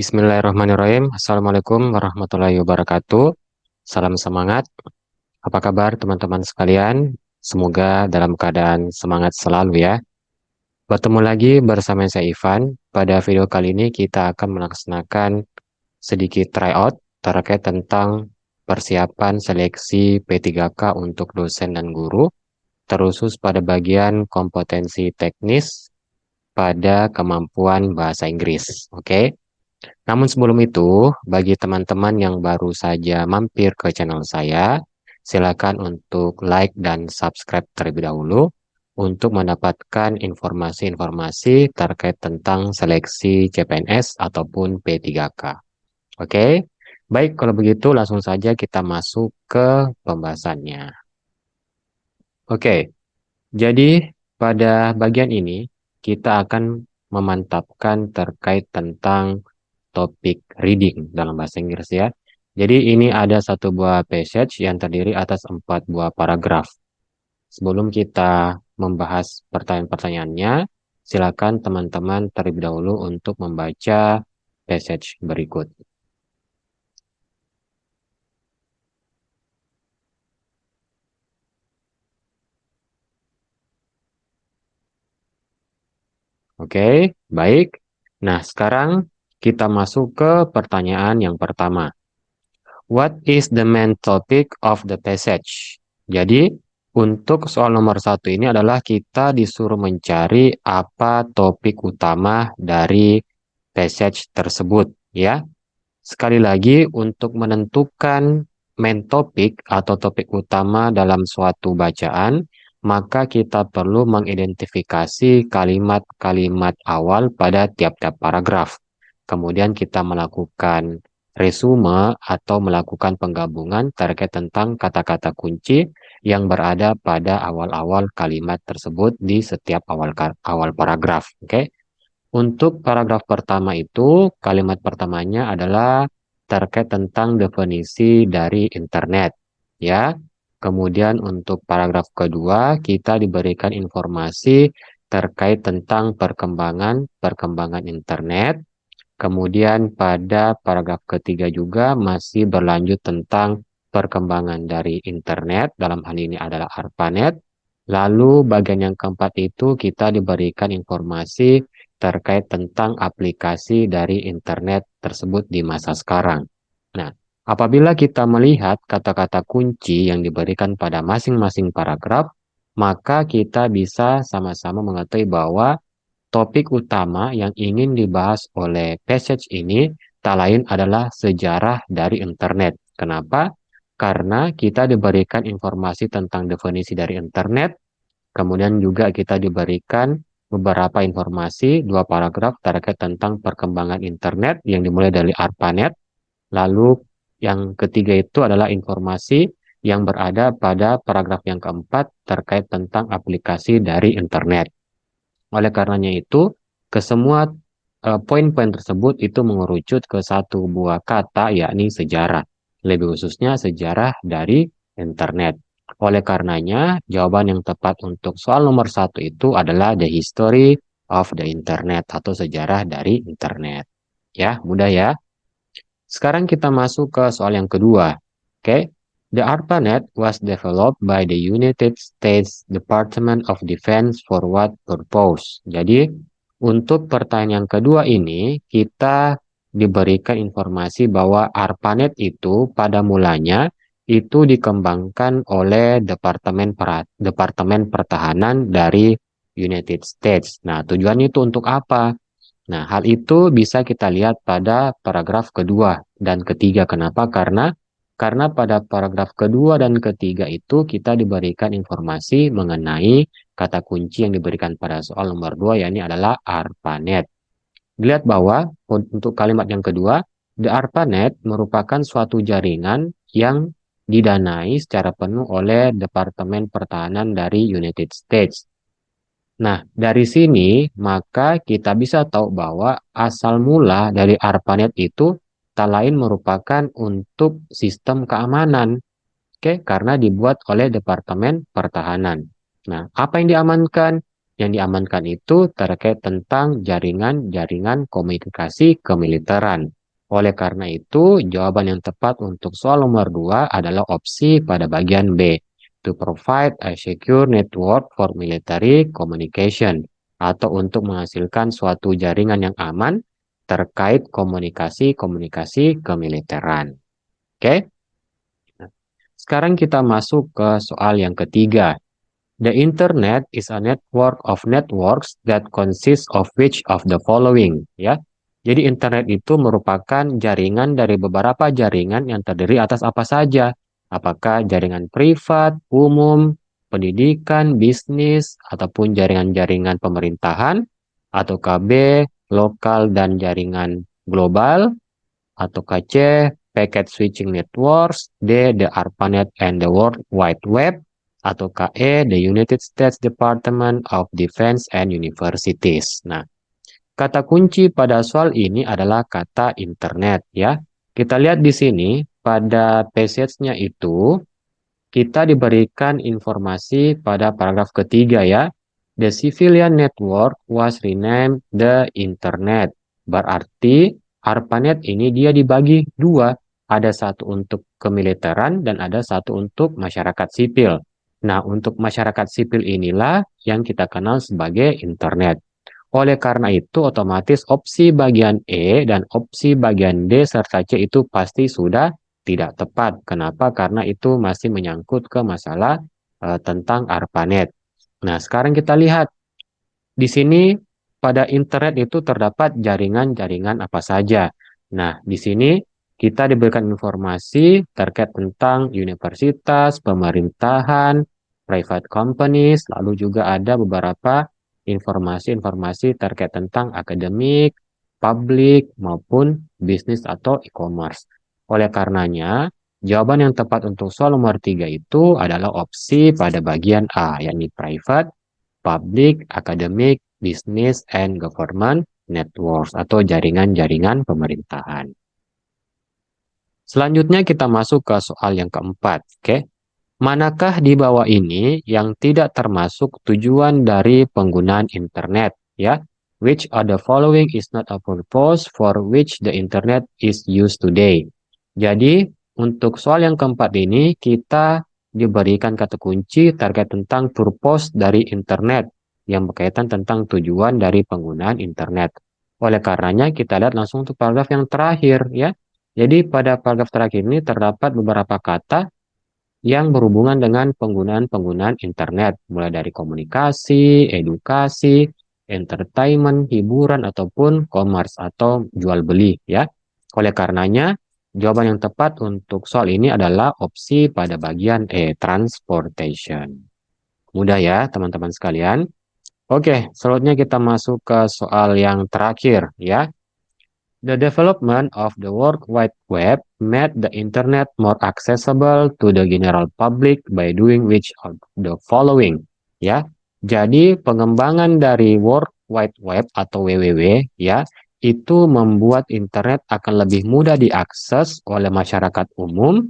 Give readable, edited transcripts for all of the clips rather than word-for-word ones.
Bismillahirrahmanirrahim. Assalamualaikum warahmatullahi wabarakatuh. Salam semangat. Apa kabar teman-teman sekalian? Semoga dalam keadaan semangat selalu ya. Bertemu lagi bersama saya Ivan. Pada video kali ini kita akan melaksanakan sedikit tryout terkait tentang persiapan seleksi P3K untuk dosen dan guru, terusus pada bagian kompetensi teknis pada kemampuan bahasa Inggris. Oke? Namun sebelum itu, bagi teman-teman yang baru saja mampir ke channel saya, silakan untuk like dan subscribe terlebih dahulu untuk mendapatkan informasi-informasi terkait tentang seleksi CPNS ataupun P3K. Oke, baik kalau begitu langsung saja kita masuk ke pembahasannya. Oke, jadi pada bagian ini kita akan memantapkan terkait tentang topik reading dalam bahasa Inggris ya. Jadi ini ada satu buah passage yang terdiri atas 4 buah paragraf. Sebelum kita membahas pertanyaan-pertanyaannya, silakan teman-teman terlebih dahulu untuk membaca passage berikut. Oke, baik. Nah, sekarang kita masuk ke pertanyaan yang pertama. What is the main topic of the passage? Jadi, untuk soal nomor 1 ini adalah kita disuruh mencari apa topik utama dari passage tersebut, ya. Sekali lagi, untuk menentukan main topik atau topik utama dalam suatu bacaan, maka kita perlu mengidentifikasi kalimat-kalimat awal pada tiap-tiap paragraf. Kemudian kita melakukan resume atau melakukan penggabungan terkait tentang kata-kata kunci yang berada pada awal-awal kalimat tersebut di setiap awal paragraf. Oke. Untuk paragraf pertama itu, kalimat pertamanya adalah terkait tentang definisi dari internet, ya. Kemudian untuk paragraf kedua, kita diberikan informasi terkait tentang perkembangan internet. Kemudian pada paragraf ketiga juga masih berlanjut tentang perkembangan dari internet, dalam hal ini adalah ARPANET. Lalu bagian yang keempat itu kita diberikan informasi terkait tentang aplikasi dari internet tersebut di masa sekarang. Nah, apabila kita melihat kata-kata kunci yang diberikan pada masing-masing paragraf, maka kita bisa sama-sama mengetahui bahwa topik utama yang ingin dibahas oleh passage ini tak lain adalah sejarah dari internet. Kenapa? Karena kita diberikan informasi tentang definisi dari internet, kemudian juga kita diberikan beberapa informasi, 2 paragraf terkait tentang perkembangan internet yang dimulai dari ARPANET. Lalu yang ketiga itu adalah informasi yang berada pada paragraf yang keempat terkait tentang aplikasi dari internet. Oleh karenanya itu, kesemua poin-poin tersebut itu mengerucut ke satu buah kata, yakni sejarah. Lebih khususnya sejarah dari internet. Oleh karenanya, jawaban yang tepat untuk soal nomor 1 itu adalah the history of the internet atau sejarah dari internet. Ya, mudah ya. Sekarang kita masuk ke soal yang kedua. Oke. The ARPANET was developed by the United States Department of Defense for what purpose? Jadi, untuk pertanyaan yang kedua ini, kita diberikan informasi bahwa ARPANET itu pada mulanya itu dikembangkan oleh Departemen Pertahanan dari United States. Nah, tujuannya itu untuk apa? Nah, hal itu bisa kita lihat pada paragraf kedua dan ketiga. Kenapa? Karena pada paragraf kedua dan ketiga itu kita diberikan informasi mengenai kata kunci yang diberikan pada soal nomor 2, yakni adalah ARPANET. Dilihat bahwa untuk kalimat yang kedua, the ARPANET merupakan suatu jaringan yang didanai secara penuh oleh Departemen Pertahanan dari United States. Nah, dari sini maka kita bisa tahu bahwa asal mula dari ARPANET itu tak lain merupakan untuk sistem keamanan. Oke, karena dibuat oleh Departemen Pertahanan. Nah, apa yang diamankan? Yang diamankan itu terkait tentang jaringan-jaringan komunikasi kemiliteran. Oleh karena itu, jawaban yang tepat untuk soal nomor 2 adalah opsi pada bagian B. To provide a secure network for military communication. Atau untuk menghasilkan suatu jaringan yang aman terkait komunikasi-komunikasi kemiliteran. Oke? Nah, sekarang kita masuk ke soal yang ketiga. The internet is a network of networks that consists of which of the following, ya. Jadi internet itu merupakan jaringan dari beberapa jaringan yang terdiri atas apa saja? Apakah jaringan privat, umum, pendidikan, bisnis, ataupun jaringan-jaringan pemerintahan, atau KB, lokal dan jaringan global, atau KC, Packet Switching Networks, D, the ARPANET and the World Wide Web, atau KE, the United States Department of Defense and Universities. Nah, kata kunci pada soal ini adalah kata internet ya. Kita lihat di sini pada passage-nya itu kita diberikan informasi pada paragraf ketiga ya. The civilian network was renamed the internet. Berarti ARPANET ini dia dibagi dua. Ada satu untuk kemiliteran dan ada satu untuk masyarakat sipil. Nah, untuk masyarakat sipil inilah yang kita kenal sebagai internet. Oleh karena itu, otomatis opsi bagian E dan opsi bagian D serta C itu pasti sudah tidak tepat. Kenapa? Karena itu masih menyangkut ke masalah tentang ARPANET. Nah, sekarang kita lihat di sini pada internet itu terdapat jaringan-jaringan apa saja. Nah, di sini kita diberikan informasi terkait tentang universitas, pemerintahan, private companies, lalu juga ada beberapa informasi-informasi terkait tentang akademik, publik, maupun bisnis atau e-commerce. Oleh karenanya, jawaban yang tepat untuk soal nomor 3 itu adalah opsi pada bagian A, yakni private, public, academic, business, and government networks atau jaringan-jaringan pemerintahan. Selanjutnya kita masuk ke soal yang keempat. Oke. Manakah di bawah ini yang tidak termasuk tujuan dari penggunaan internet? Ya, which of the following is not a purpose for which the internet is used today? Jadi, untuk soal yang keempat ini, kita diberikan kata kunci terkait tentang purpose dari internet yang berkaitan tentang tujuan dari penggunaan internet. Oleh karenanya, kita lihat langsung untuk paragraf yang terakhir, ya. Jadi, pada paragraf terakhir ini terdapat beberapa kata yang berhubungan dengan penggunaan-penggunaan internet, mulai dari komunikasi, edukasi, entertainment, hiburan, ataupun commerce atau jual beli ya. Oleh karenanya, jawaban yang tepat untuk soal ini adalah opsi pada bagian E, transportation. Mudah ya, teman-teman sekalian. Oke, selanjutnya kita masuk ke soal yang terakhir ya. The development of the World Wide Web made the Internet more accessible to the general public by doing which of the following. Ya, jadi pengembangan dari World Wide Web atau WWW ya, itu membuat internet akan lebih mudah diakses oleh masyarakat umum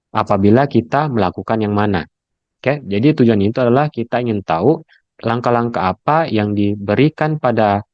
apabila kita melakukan yang mana. Oke, jadi tujuan itu adalah kita ingin tahu langkah-langkah apa yang diberikan pada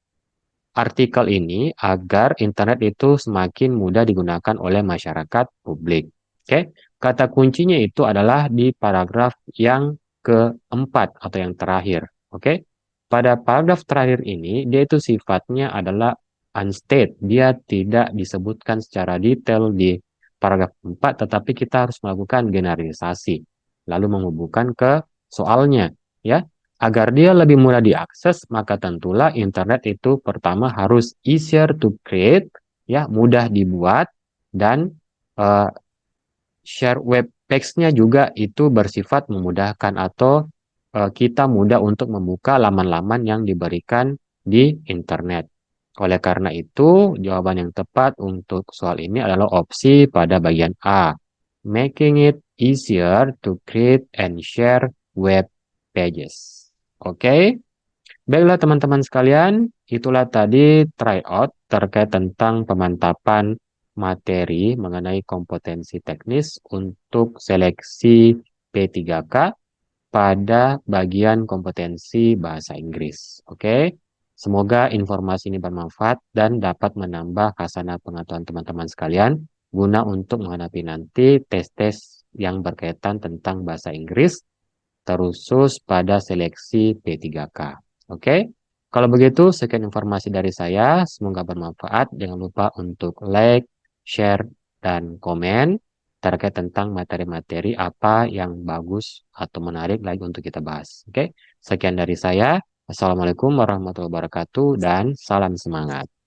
artikel ini agar internet itu semakin mudah digunakan oleh masyarakat publik. Oke, kata kuncinya itu adalah di paragraf yang keempat atau yang terakhir. Oke, pada paragraf terakhir ini dia itu sifatnya adalah unstated, dia tidak disebutkan secara detail di paragraf 4, tetapi kita harus melakukan generalisasi, lalu menghubungkan ke soalnya, ya. Agar dia lebih mudah diakses, maka tentulah internet itu pertama harus easier to create, ya, mudah dibuat, dan uh, share web page-nya juga itu bersifat memudahkan atau kita mudah untuk membuka laman-laman yang diberikan di internet. Oleh karena itu, jawaban yang tepat untuk soal ini adalah opsi pada bagian A, making it easier to create and share web pages. Oke, baiklah teman-teman sekalian, itulah tadi tryout terkait tentang pemantapan materi mengenai kompetensi teknis untuk seleksi P3K. pada bagian kompetensi bahasa Inggris. Oke, semoga informasi ini bermanfaat dan dapat menambah khasanah pengetahuan teman-teman sekalian guna untuk menghadapi nanti tes-tes yang berkaitan tentang bahasa Inggris, terusus pada seleksi P3K. Oke, kalau begitu sekian informasi dari saya. Semoga bermanfaat. Jangan lupa untuk like, share, dan komen terkait tentang materi-materi apa yang bagus atau menarik lagi untuk kita bahas. Oke, sekian dari saya. Assalamualaikum warahmatullahi wabarakatuh dan salam semangat.